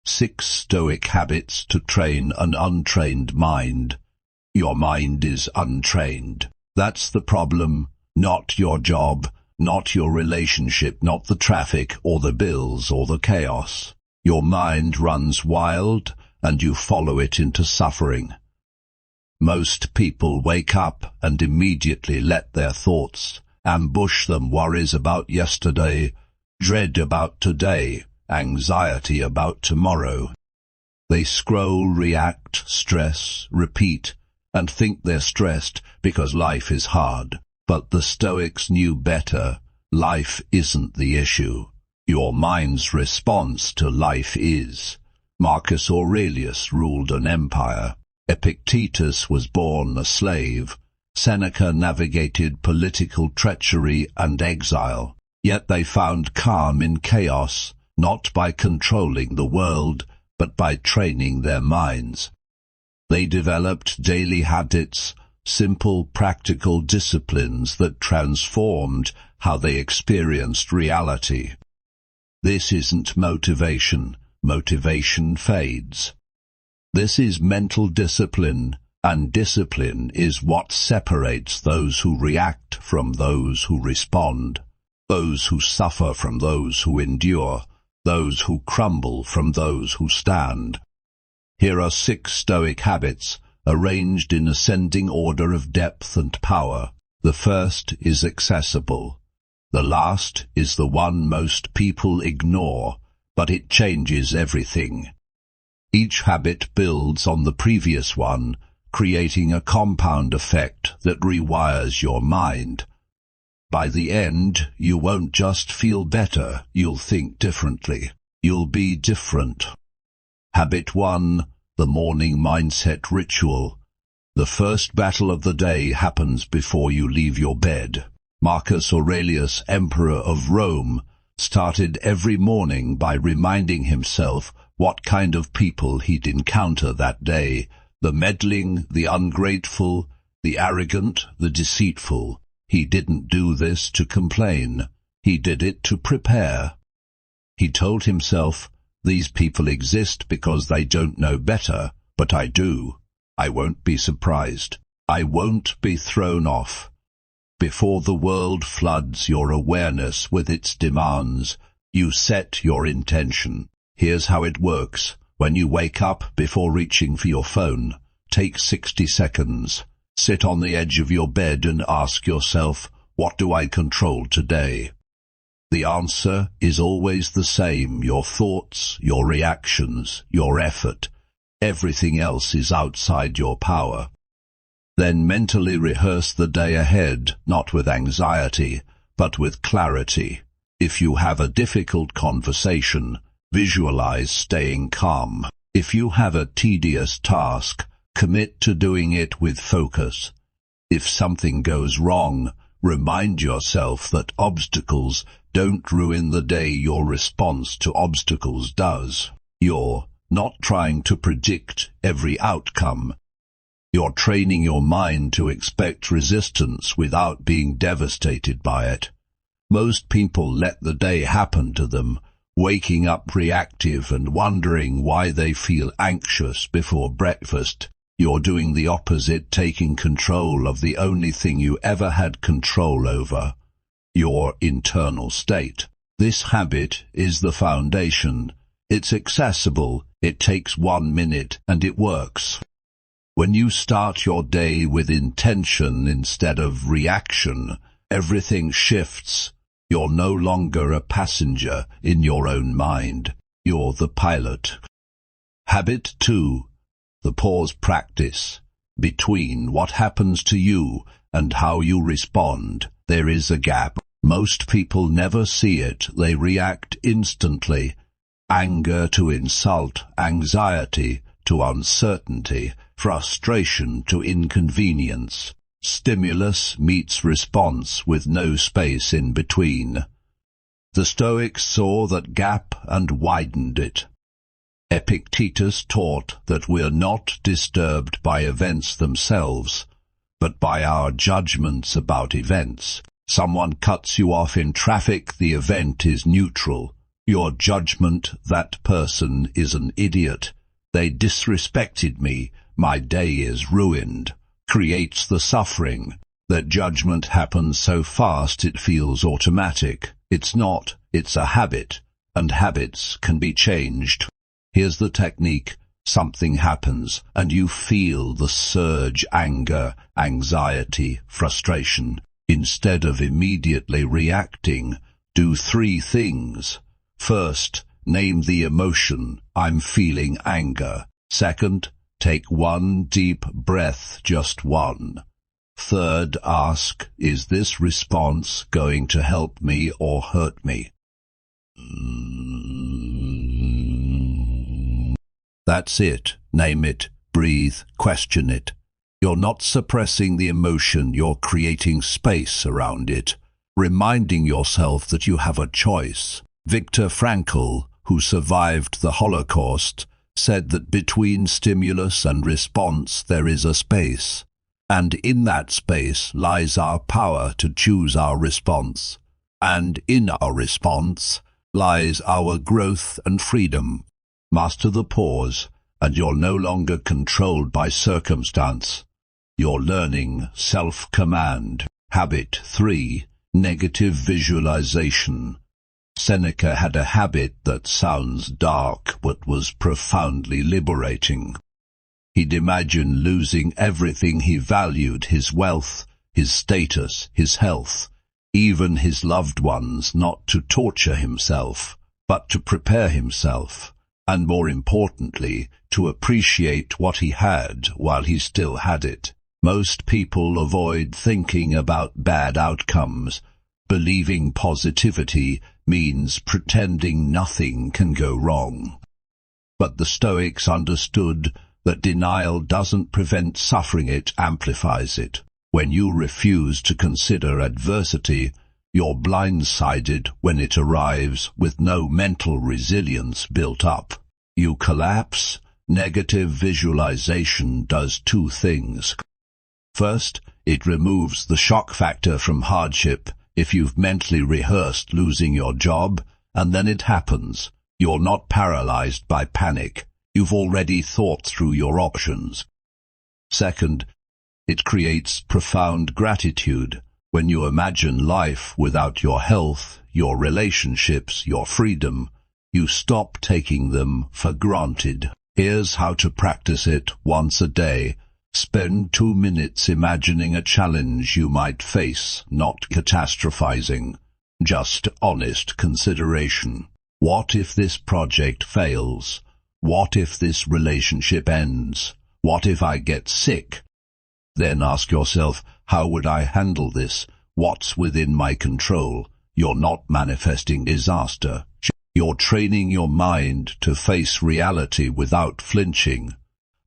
6 Stoic Habits to Train an Untrained Mind. Your mind is untrained. That's the problem. Not your job, not your relationship, not the traffic or the bills or the chaos. Your mind runs wild and you follow it into suffering. Most people wake up and immediately let their thoughts ambush them. Worries about yesterday, dread about today, anxiety about tomorrow. They scroll, react, stress, repeat, and think they're stressed because life is hard. But the Stoics knew better. Life isn't the issue. Your mind's response to life is. Marcus Aurelius ruled an empire. Epictetus was born a slave. Seneca navigated political treachery and exile. Yet they found calm in chaos, not by controlling the world, but by training their minds. They developed daily habits, simple practical disciplines that transformed how they experienced reality. This isn't motivation. Motivation fades. This is mental discipline, and discipline is what separates those who react from those who respond, those who suffer from those who endure, those who crumble from those who stand. Here are 6 Stoic habits, arranged in ascending order of depth and power. The first is accessible. The last is the one most people ignore, but it changes everything. Each habit builds on the previous one, creating a compound effect that rewires your mind. By the end, you won't just feel better, you'll think differently. You'll be different. Habit 1. The morning mindset ritual. The first battle of the day happens before you leave your bed. Marcus Aurelius, Emperor of Rome, started every morning by reminding himself what kind of people he'd encounter that day: the meddling, the ungrateful, the arrogant, the deceitful. He didn't do this to complain. He did it to prepare. He told himself, these people exist because they don't know better, but I do. I won't be surprised. I won't be thrown off. Before the world floods your awareness with its demands, you set your intention. Here's how it works. When you wake up, before reaching for your phone, take 60 seconds. Sit on the edge of your bed and ask yourself, what do I control today? The answer is always the same: your thoughts, your reactions, your effort. Everything else is outside your power. Then mentally rehearse the day ahead, not with anxiety, but with clarity. If you have a difficult conversation, visualize staying calm. If you have a tedious task, commit to doing it with focus. If something goes wrong, remind yourself that obstacles don't ruin the day. Your response to obstacles does. You're not trying to predict every outcome. You're training your mind to expect resistance without being devastated by it. Most people let the day happen to them, waking up reactive and wondering why they feel anxious before breakfast. You're doing the opposite, taking control of the only thing you ever had control over: your internal state. This habit is the foundation. It's accessible, it takes 1 minute, and it works. When you start your day with intention instead of reaction, everything shifts. You're no longer a passenger in your own mind. You're the pilot. Habit 2. The pause practice. Between what happens to you and how you respond, there is a gap. Most people never see it. They react instantly. Anger to insult, anxiety to uncertainty, frustration to inconvenience. Stimulus meets response with no space in between. The Stoics saw that gap and widened it. Epictetus taught that we're not disturbed by events themselves, but by our judgments about events. Someone cuts you off in traffic, the event is neutral. Your judgment, that person is an idiot, they disrespected me, my day is ruined, creates the suffering. That judgment happens so fast it feels automatic. It's not, it's a habit, and habits can be changed. Here's the technique. Something happens, and you feel the surge, anger, anxiety, frustration. Instead of immediately reacting, do 3 things. First, name the emotion, I'm feeling anger. Second, take 1 deep breath, just 1. Third, ask, is this response going to help me or hurt me? That's it. Name it, breathe, question it. You're not suppressing the emotion, you're creating space around it, reminding yourself that you have a choice. Viktor Frankl, who survived the Holocaust, said that between stimulus and response there is a space, and in that space lies our power to choose our response, and in our response lies our growth and freedom. Master the pause, and you're no longer controlled by circumstance. You're learning self-command. Habit 3. Negative visualization. Seneca had a habit that sounds dark but was profoundly liberating. He'd imagine losing everything he valued, his wealth, his status, his health, even his loved ones, not to torture himself, but to prepare himself, and more importantly, to appreciate what he had while he still had it. Most people avoid thinking about bad outcomes. Believing positivity means pretending nothing can go wrong. But the Stoics understood that denial doesn't prevent suffering, it amplifies it. When you refuse to consider adversity, you're blindsided when it arrives with no mental resilience built up. You collapse. Negative visualization does 2 things. First, it removes the shock factor from hardship. If you've mentally rehearsed losing your job, and then it happens, you're not paralyzed by panic. You've already thought through your options. Second, it creates profound gratitude. When you imagine life without your health, your relationships, your freedom, you stop taking them for granted. Here's how to practice it once a day. Spend 2 minutes imagining a challenge you might face, not catastrophizing, just honest consideration. What if this project fails? What if this relationship ends? What if I get sick? Then ask yourself, how would I handle this? What's within my control? You're not manifesting disaster. You're training your mind to face reality without flinching.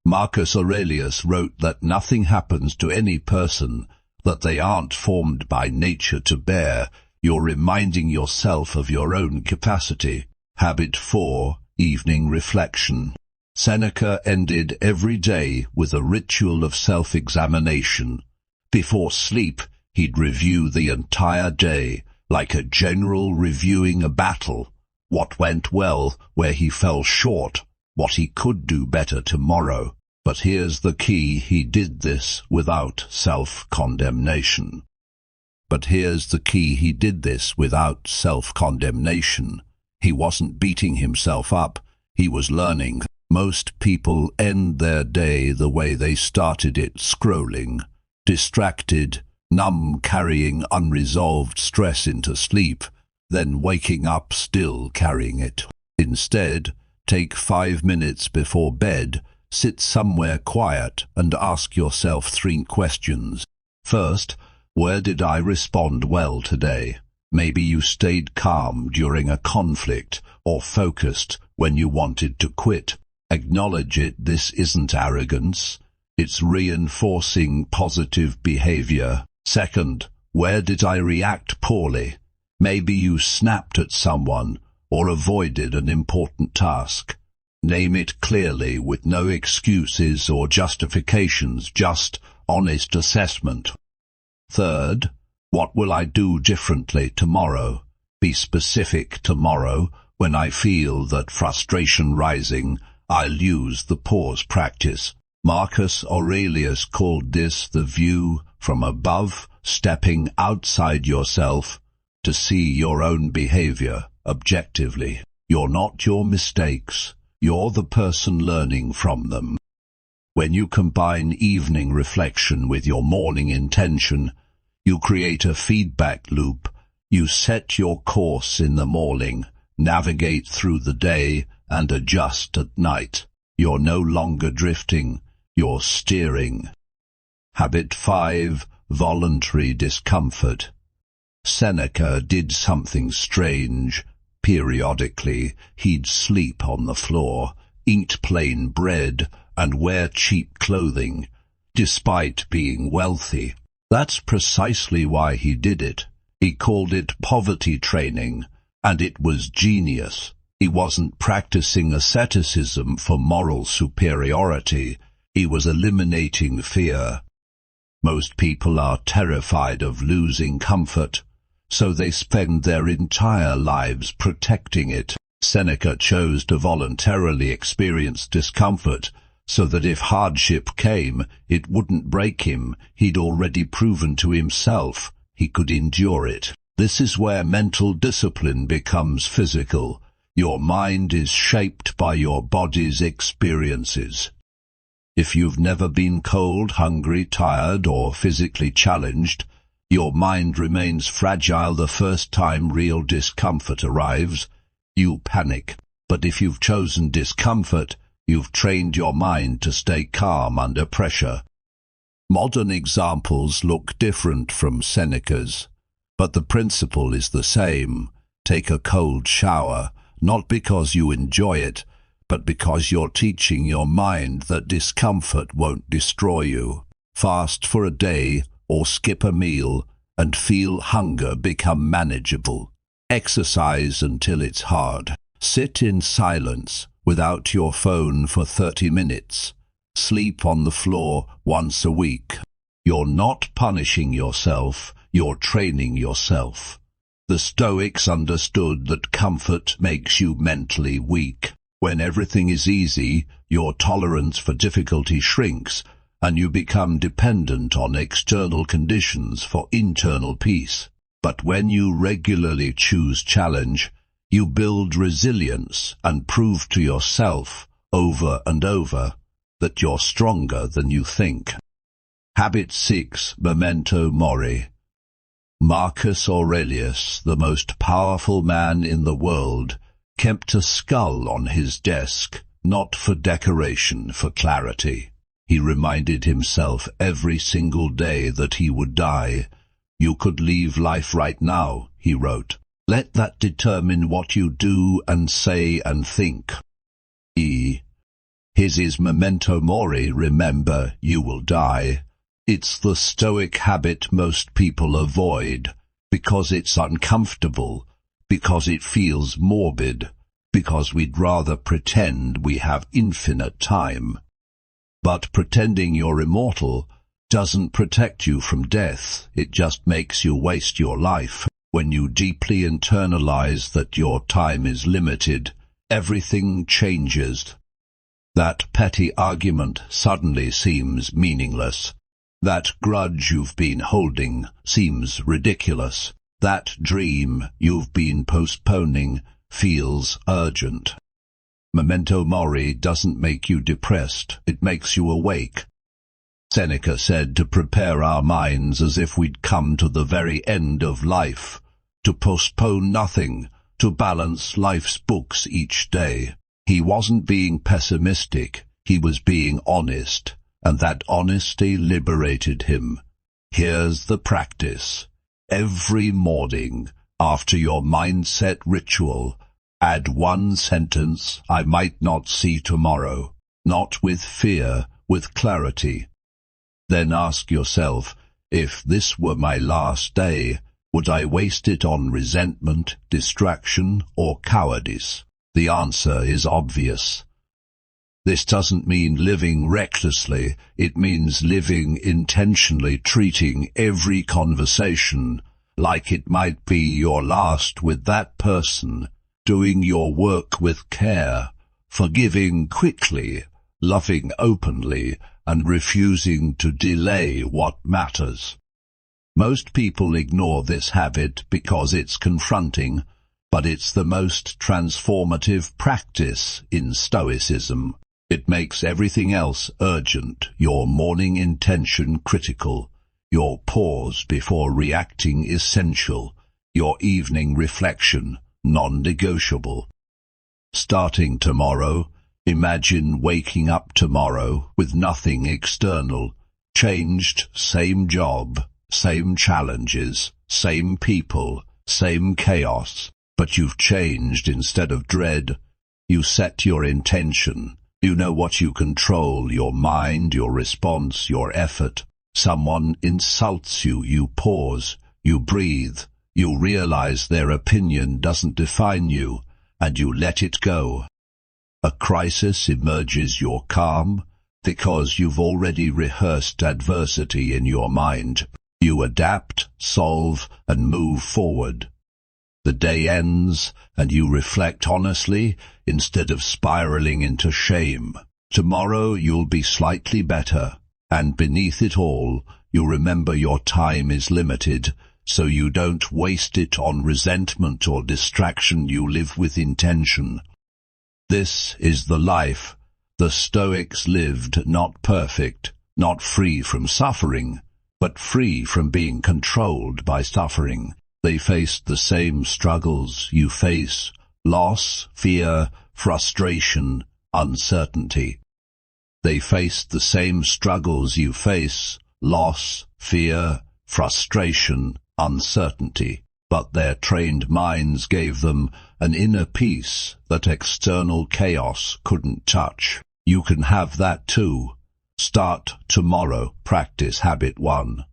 Marcus Aurelius wrote that nothing happens to any person that they aren't formed by nature to bear. You're reminding yourself of your own capacity. Habit 4. Evening reflection. Seneca ended every day with a ritual of self-examination. Before sleep, he'd review the entire day, like a general reviewing a battle. What went well, where he fell short, what he could do better tomorrow. But here's the key, he did this without self-condemnation. He wasn't beating himself up, he was learning. Most people end their day the way they started it, scrolling, distracted, numb, carrying unresolved stress into sleep, then waking up still carrying it. Instead, take 5 minutes before bed, sit somewhere quiet and ask yourself 3 questions. First, where did I respond well today? Maybe you stayed calm during a conflict or focused when you wanted to quit. Acknowledge it. This isn't arrogance. It's reinforcing positive behavior. Second, where did I react poorly? Maybe you snapped at someone or avoided an important task. Name it clearly with no excuses or justifications, just honest assessment. Third, what will I do differently tomorrow? Be specific tomorrow. When I feel that frustration rising, I'll use the pause practice. Marcus Aurelius called this the view from above, stepping outside yourself to see your own behavior objectively. You're not your mistakes. You're the person learning from them. When you combine evening reflection with your morning intention, you create a feedback loop. You set your course in the morning, navigate through the day, and adjust at night. You're no longer drifting, you're steering. Habit 5. Voluntary discomfort. Seneca did something strange. Periodically, he'd sleep on the floor, eat plain bread, and wear cheap clothing, despite being wealthy. That's precisely why he did it. He called it poverty training, and it was genius. He wasn't practicing asceticism for moral superiority. He was eliminating fear. Most people are terrified of losing comfort, so they spend their entire lives protecting it. Seneca chose to voluntarily experience discomfort, so that if hardship came, it wouldn't break him. He'd already proven to himself he could endure it. This is where mental discipline becomes physical. Your mind is shaped by your body's experiences. If you've never been cold, hungry, tired, or physically challenged, your mind remains fragile. The first time real discomfort arrives, you panic. But if you've chosen discomfort, you've trained your mind to stay calm under pressure. Modern examples look different from Seneca's, but the principle is the same. Take a cold shower, not because you enjoy it, but because you're teaching your mind that discomfort won't destroy you. Fast for a day or skip a meal and feel hunger become manageable. Exercise until it's hard. Sit in silence without your phone for 30 minutes. Sleep on the floor once a week. You're not punishing yourself, you're training yourself. The Stoics understood that comfort makes you mentally weak. When everything is easy, your tolerance for difficulty shrinks, and you become dependent on external conditions for internal peace. But when you regularly choose challenge, you build resilience and prove to yourself, over and over, that you're stronger than you think. Habit 6. Memento Mori. Marcus Aurelius, the most powerful man in the world, kept a skull on his desk, not for decoration, for clarity. He reminded himself every single day that he would die. You could leave life right now, he wrote. Let that determine what you do and say and think. His is Memento Mori, remember you will die. It's the Stoic habit most people avoid, because it's uncomfortable, because it feels morbid, because we'd rather pretend we have infinite time. But pretending you're immortal doesn't protect you from death, it just makes you waste your life. When you deeply internalize that your time is limited, everything changes. That petty argument suddenly seems meaningless. That grudge you've been holding seems ridiculous. That dream you've been postponing feels urgent. Memento Mori doesn't make you depressed, it makes you awake. Seneca said to prepare our minds as if we'd come to the very end of life, to postpone nothing, to balance life's books each day. He wasn't being pessimistic, he was being honest, and that honesty liberated him. Here's the practice. Every morning, after your mindset ritual, add one sentence, I might not see tomorrow, not with fear, with clarity. Then ask yourself, if this were my last day, would I waste it on resentment, distraction, or cowardice? The answer is obvious. This doesn't mean living recklessly, it means living intentionally, treating every conversation like it might be your last with that person, doing your work with care, forgiving quickly, loving openly, and refusing to delay what matters. Most people ignore this habit because it's confronting, but it's the most transformative practice in Stoicism. It makes everything else urgent, your morning intention critical, your pause before reacting essential, your evening reflection non-negotiable. Starting tomorrow, imagine waking up tomorrow with nothing external, changed, same job, same challenges, same people, same chaos, but you've changed instead of dread. You set your intention. You know what you control, your mind, your response, your effort. Someone insults you, you pause, you breathe, you realize their opinion doesn't define you, and you let it go. A crisis emerges, you're calm, because you've already rehearsed adversity in your mind. You adapt, solve, and move forward. The day ends, and you reflect honestly, instead of spiraling into shame. Tomorrow you'll be slightly better, and beneath it all, you remember your time is limited, so you don't waste it on resentment or distraction. You live with intention. This is the life the Stoics lived, not perfect, not free from suffering, but free from being controlled by suffering. They faced the same struggles you face: loss, fear, frustration, uncertainty. They faced the same struggles you face: loss, fear, frustration, uncertainty. But their trained minds gave them an inner peace that external chaos couldn't touch. You can have that too. Start tomorrow. Practice habit 1.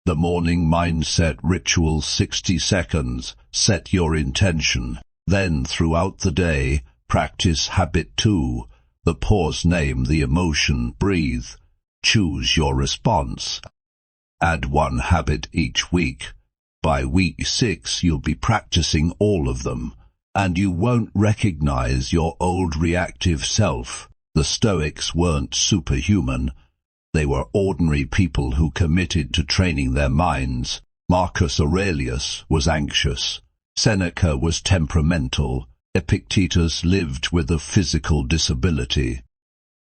The morning mindset ritual. 60 seconds. Set your intention. Then throughout the day, practice habit 2. The pause. Name the emotion. Breathe. Choose your response. Add one habit each week. By week 6 you'll be practicing all of them, and you won't recognize your old reactive self. The Stoics weren't superhuman. They were ordinary people who committed to training their minds. Marcus Aurelius was anxious. Seneca was temperamental. Epictetus lived with a physical disability.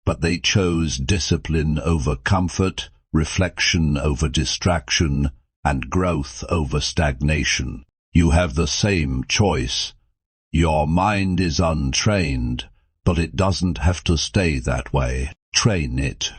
But they chose discipline over comfort, reflection over distraction, and growth over stagnation. You have the same choice. Your mind is untrained, but it doesn't have to stay that way. Train it.